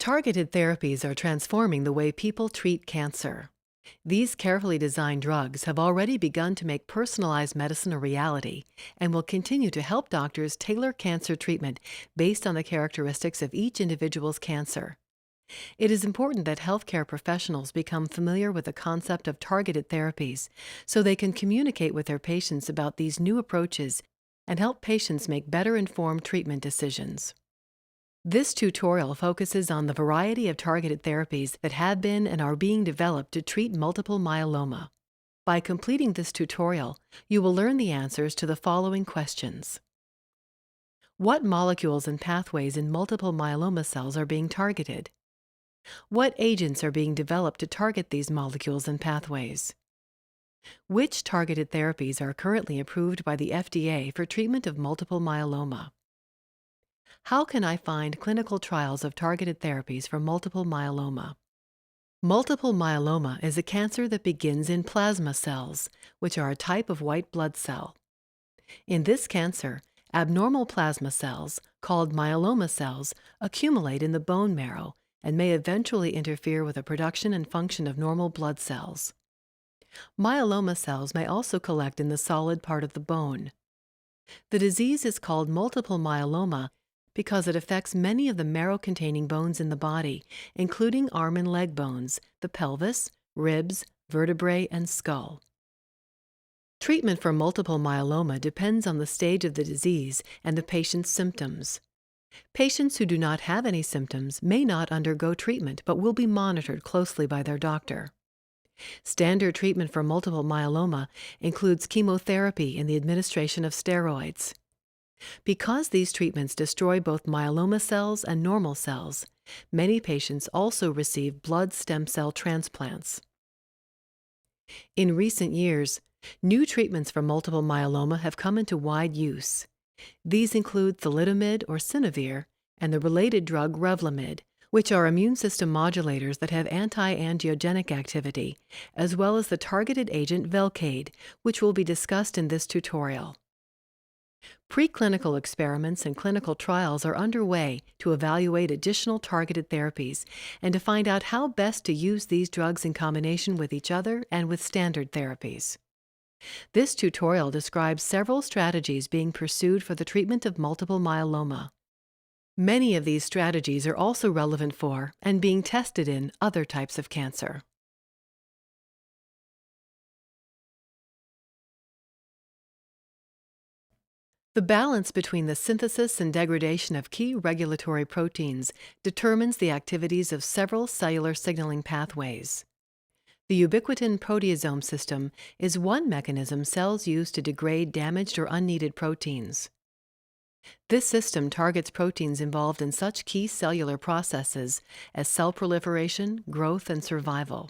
Targeted therapies are transforming the way people treat cancer. These carefully designed drugs have already begun to make personalized medicine a reality and will continue to help doctors tailor cancer treatment based on the characteristics of each individual's cancer. It is important that healthcare professionals become familiar with the concept of targeted therapies so they can communicate with their patients about these new approaches and help patients make better informed treatment decisions. This tutorial focuses on the variety of targeted therapies that have been and are being developed to treat multiple myeloma. By completing this tutorial, you will learn the answers to the following questions. What molecules and pathways in multiple myeloma cells are being targeted? What agents are being developed to target these molecules and pathways? Which targeted therapies are currently approved by the FDA for treatment of multiple myeloma? How can I find clinical trials of targeted therapies for multiple myeloma? Multiple myeloma is a cancer that begins in plasma cells, which are a type of white blood cell. In this cancer, abnormal plasma cells, called myeloma cells, accumulate in the bone marrow and may eventually interfere with the production and function of normal blood cells. Myeloma cells may also collect in the solid part of the bone. The disease is called multiple myeloma because it affects many of the marrow-containing bones in the body, including arm and leg bones, the pelvis, ribs, vertebrae, and skull. Treatment for multiple myeloma depends on the stage of the disease and the patient's symptoms. Patients who do not have any symptoms may not undergo treatment but will be monitored closely by their doctor. Standard treatment for multiple myeloma includes chemotherapy and the administration of steroids. Because these treatments destroy both myeloma cells and normal cells, many patients also receive blood stem cell transplants. In recent years, new treatments for multiple myeloma have come into wide use. These include thalidomide or Synavir and the related drug Revlimid, which are immune system modulators that have anti-angiogenic activity, as well as the targeted agent Velcade, which will be discussed in this tutorial. Preclinical experiments and clinical trials are underway to evaluate additional targeted therapies and to find out how best to use these drugs in combination with each other and with standard therapies. This tutorial describes several strategies being pursued for the treatment of multiple myeloma. Many of these strategies are also relevant for and being tested in other types of cancer. The balance between the synthesis and degradation of key regulatory proteins determines the activities of several cellular signaling pathways. The ubiquitin proteasome system is one mechanism cells use to degrade damaged or unneeded proteins. This system targets proteins involved in such key cellular processes as cell proliferation, growth, and survival.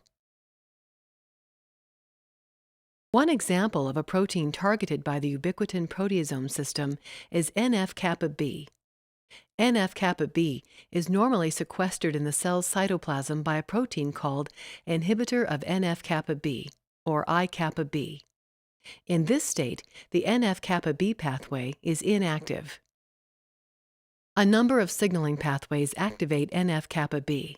One example of a protein targeted by the ubiquitin proteasome system is NF-kappa B. NF-kappa B is normally sequestered in the cell's cytoplasm by a protein called inhibitor of NF-kappa B, or I-kappa B. In this state, the NF-kappa B pathway is inactive. A number of signaling pathways activate NF-kappa B.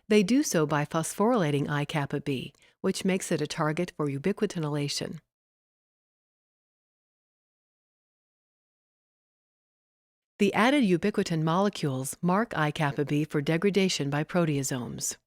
They do so by phosphorylating I-kappa B, which makes it a target for ubiquitinylation. The added ubiquitin molecules mark I-kappa B for degradation by proteasomes.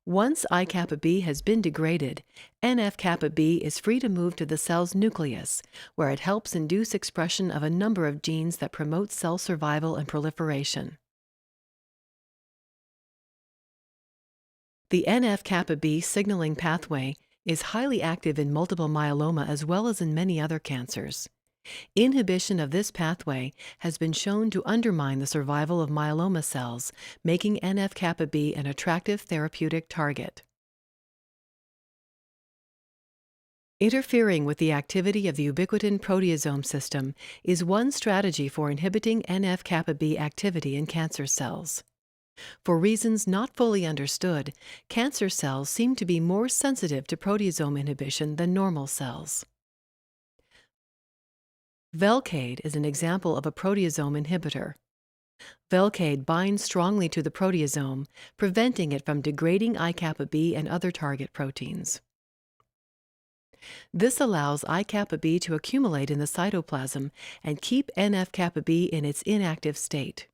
Once I-kappa B has been degraded, NF-kappa B is free to move to the cell's nucleus, where it helps induce expression of a number of genes that promote cell survival and proliferation. The NF-kappa B signaling pathway is highly active in multiple myeloma as well as in many other cancers. Inhibition of this pathway has been shown to undermine the survival of myeloma cells, making NF-kappa B an attractive therapeutic target. Interfering with the activity of the ubiquitin proteasome system is one strategy for inhibiting NF-kappa B activity in cancer cells. For reasons not fully understood, cancer cells seem to be more sensitive to proteasome inhibition than normal cells. Velcade is an example of a proteasome inhibitor. Velcade binds strongly to the proteasome, preventing it from degrading I-kappa B and other target proteins. This allows I-kappa B to accumulate in the cytoplasm and keep NF-kappa B in its inactive state.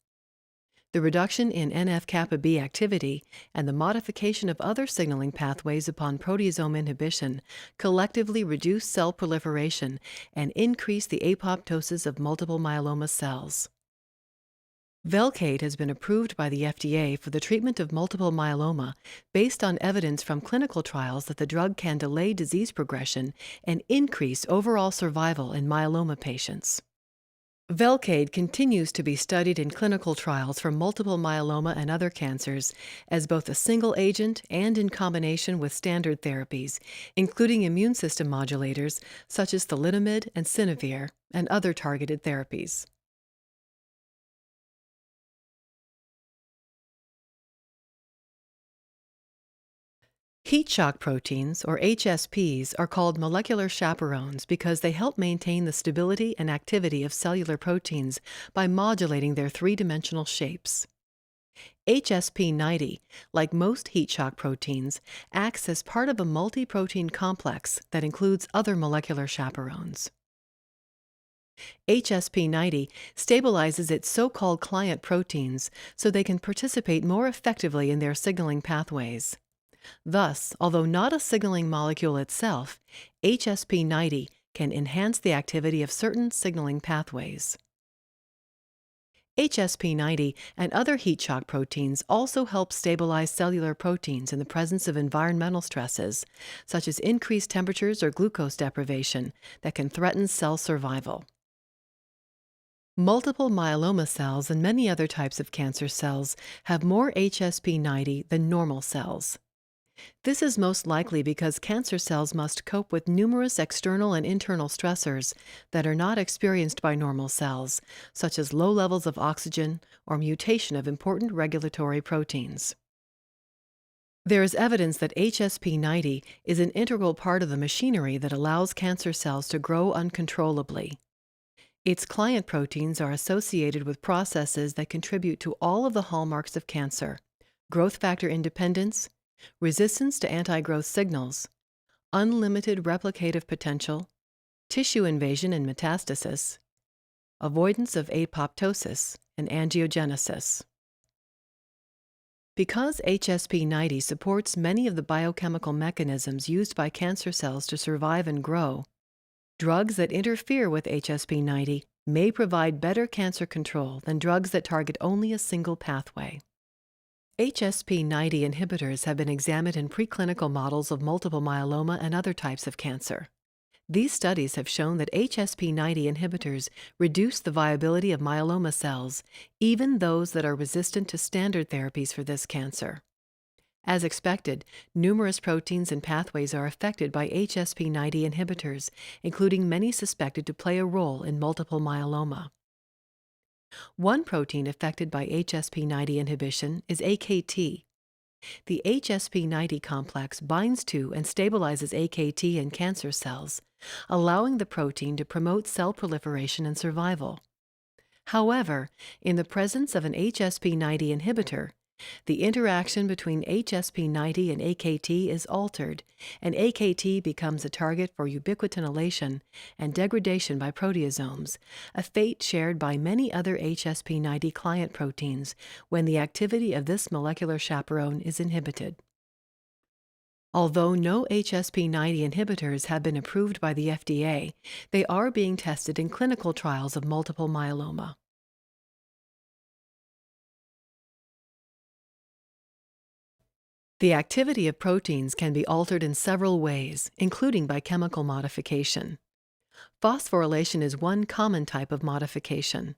The reduction in NF-kappa B activity and the modification of other signaling pathways upon proteasome inhibition collectively reduce cell proliferation and increase the apoptosis of multiple myeloma cells. Velcade has been approved by the FDA for the treatment of multiple myeloma based on evidence from clinical trials that the drug can delay disease progression and increase overall survival in myeloma patients. Velcade continues to be studied in clinical trials for multiple myeloma and other cancers as both a single agent and in combination with standard therapies, including immune system modulators such as thalidomide and synavir and other targeted therapies. Heat shock proteins, or HSPs, are called molecular chaperones because they help maintain the stability and activity of cellular proteins by modulating their three-dimensional shapes. HSP90, like most heat shock proteins, acts as part of a multi-protein complex that includes other molecular chaperones. HSP90 stabilizes its so-called client proteins so they can participate more effectively in their signaling pathways. Thus, although not a signaling molecule itself, HSP90 can enhance the activity of certain signaling pathways. HSP90 and other heat shock proteins also help stabilize cellular proteins in the presence of environmental stresses, such as increased temperatures or glucose deprivation, that can threaten cell survival. Multiple myeloma cells and many other types of cancer cells have more HSP90 than normal cells. This is most likely because cancer cells must cope with numerous external and internal stressors that are not experienced by normal cells, such as low levels of oxygen or mutation of important regulatory proteins. There is evidence that HSP90 is an integral part of the machinery that allows cancer cells to grow uncontrollably. Its client proteins are associated with processes that contribute to all of the hallmarks of cancer: growth factor independence, resistance to anti-growth signals, unlimited replicative potential, tissue invasion and metastasis, avoidance of apoptosis, and angiogenesis. Because HSP90 supports many of the biochemical mechanisms used by cancer cells to survive and grow, drugs that interfere with HSP90 may provide better cancer control than drugs that target only a single pathway. HSP90 inhibitors have been examined in preclinical models of multiple myeloma and other types of cancer. These studies have shown that HSP90 inhibitors reduce the viability of myeloma cells, even those that are resistant to standard therapies for this cancer. As expected, numerous proteins and pathways are affected by HSP90 inhibitors, including many suspected to play a role in multiple myeloma. One protein affected by HSP90 inhibition is AKT. The HSP90 complex binds to and stabilizes AKT in cancer cells, allowing the protein to promote cell proliferation and survival. However, in the presence of an HSP90 inhibitor, the interaction between HSP90 and AKT is altered, and AKT becomes a target for ubiquitinylation and degradation by proteasomes, a fate shared by many other HSP90 client proteins when the activity of this molecular chaperone is inhibited. Although no HSP90 inhibitors have been approved by the FDA, they are being tested in clinical trials of multiple myeloma. The activity of proteins can be altered in several ways, including by chemical modification. Phosphorylation is one common type of modification.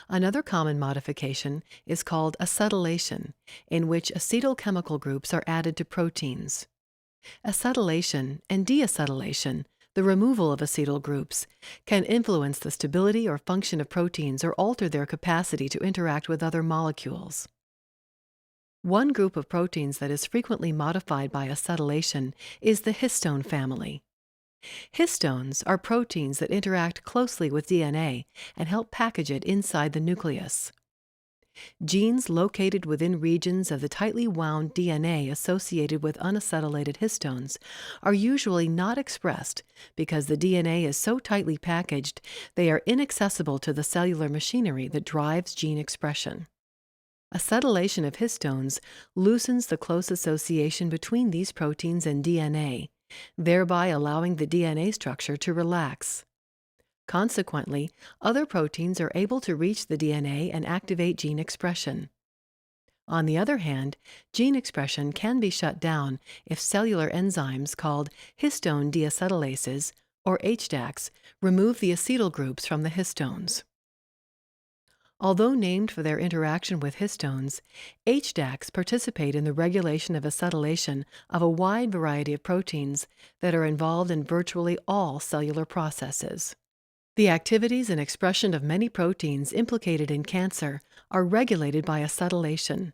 Another common modification is called acetylation, in which acetyl chemical groups are added to proteins. Acetylation and deacetylation, the removal of acetyl groups, can influence the stability or function of proteins or alter their capacity to interact with other molecules. One group of proteins that is frequently modified by acetylation is the histone family. Histones are proteins that interact closely with DNA and help package it inside the nucleus. Genes located within regions of the tightly wound DNA associated with unacetylated histones are usually not expressed because the DNA is so tightly packaged they are inaccessible to the cellular machinery that drives gene expression. Acetylation of histones loosens the close association between these proteins and DNA, thereby allowing the DNA structure to relax. Consequently, other proteins are able to reach the DNA and activate gene expression. On the other hand, gene expression can be shut down if cellular enzymes called histone deacetylases, or HDACs, remove the acetyl groups from the histones. Although named for their interaction with histones, HDACs participate in the regulation of acetylation of a wide variety of proteins that are involved in virtually all cellular processes. The activities and expression of many proteins implicated in cancer are regulated by acetylation.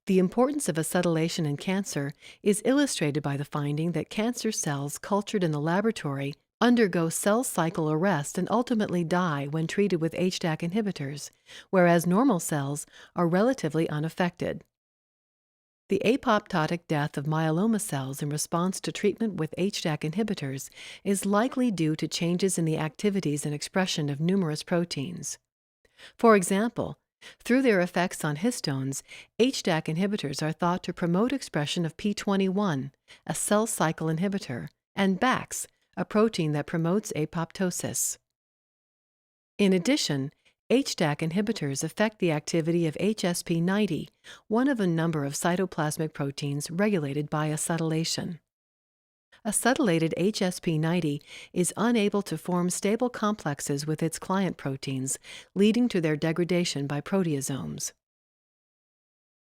The importance of acetylation in cancer is illustrated by the finding that cancer cells cultured in the laboratory undergo cell cycle arrest and ultimately die when treated with HDAC inhibitors, whereas normal cells are relatively unaffected. The apoptotic death of myeloma cells in response to treatment with HDAC inhibitors is likely due to changes in the activities and expression of numerous proteins. For example, through their effects on histones, HDAC inhibitors are thought to promote expression of P21, a cell cycle inhibitor, and BAX, a protein that promotes apoptosis. In addition, HDAC inhibitors affect the activity of HSP90, one of a number of cytoplasmic proteins regulated by acetylation. Acetylated HSP90 is unable to form stable complexes with its client proteins, leading to their degradation by proteasomes.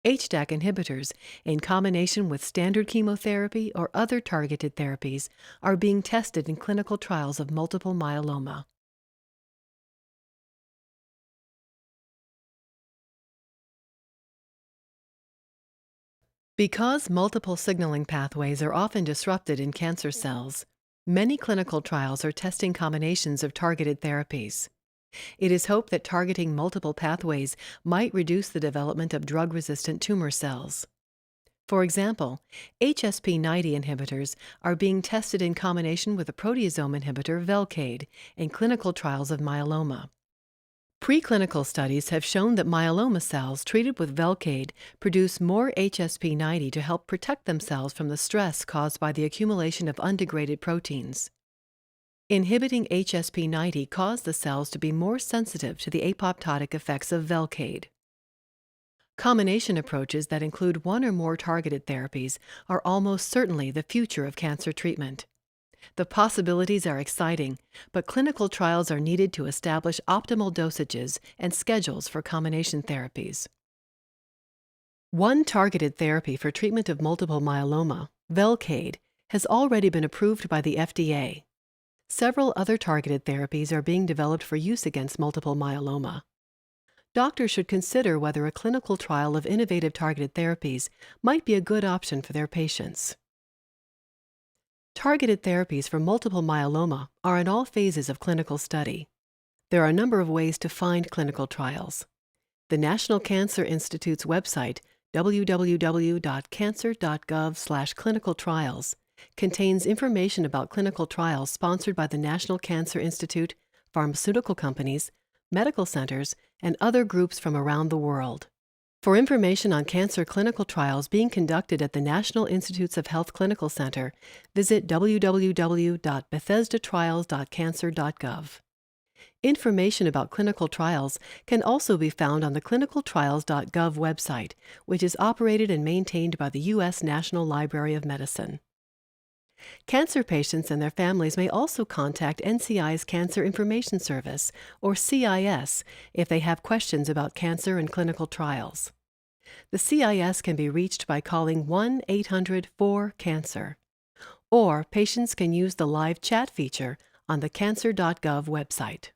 HDAC inhibitors, in combination with standard chemotherapy or other targeted therapies, are being tested in clinical trials of multiple myeloma. Because multiple signaling pathways are often disrupted in cancer cells, many clinical trials are testing combinations of targeted therapies. It is hoped that targeting multiple pathways might reduce the development of drug-resistant tumor cells. For example, HSP90 inhibitors are being tested in combination with a proteasome inhibitor, Velcade, in clinical trials of myeloma. Preclinical studies have shown that myeloma cells treated with Velcade produce more HSP90 to help protect themselves from the stress caused by the accumulation of undegraded proteins. Inhibiting HSP90 caused the cells to be more sensitive to the apoptotic effects of Velcade. Combination approaches that include one or more targeted therapies are almost certainly the future of cancer treatment. The possibilities are exciting, but clinical trials are needed to establish optimal dosages and schedules for combination therapies. One targeted therapy for treatment of multiple myeloma, Velcade, has already been approved by the FDA. Several other targeted therapies are being developed for use against multiple myeloma. Doctors should consider whether a clinical trial of innovative targeted therapies might be a good option for their patients. Targeted therapies for multiple myeloma are in all phases of clinical study. There are a number of ways to find clinical trials. The National Cancer Institute's website, www.cancer.gov/clinicaltrials, contains information about clinical trials sponsored by the National Cancer Institute, pharmaceutical companies, medical centers, and other groups from around the world. For information on cancer clinical trials being conducted at the National Institutes of Health Clinical Center, visit www.bethesdatrials.cancer.gov. Information about clinical trials can also be found on the clinicaltrials.gov website, which is operated and maintained by the U.S. National Library of Medicine. Cancer patients and their families may also contact NCI's Cancer Information Service, or CIS, if they have questions about cancer and clinical trials. The CIS can be reached by calling 1-800-4-CANCER, or patients can use the live chat feature on the cancer.gov website.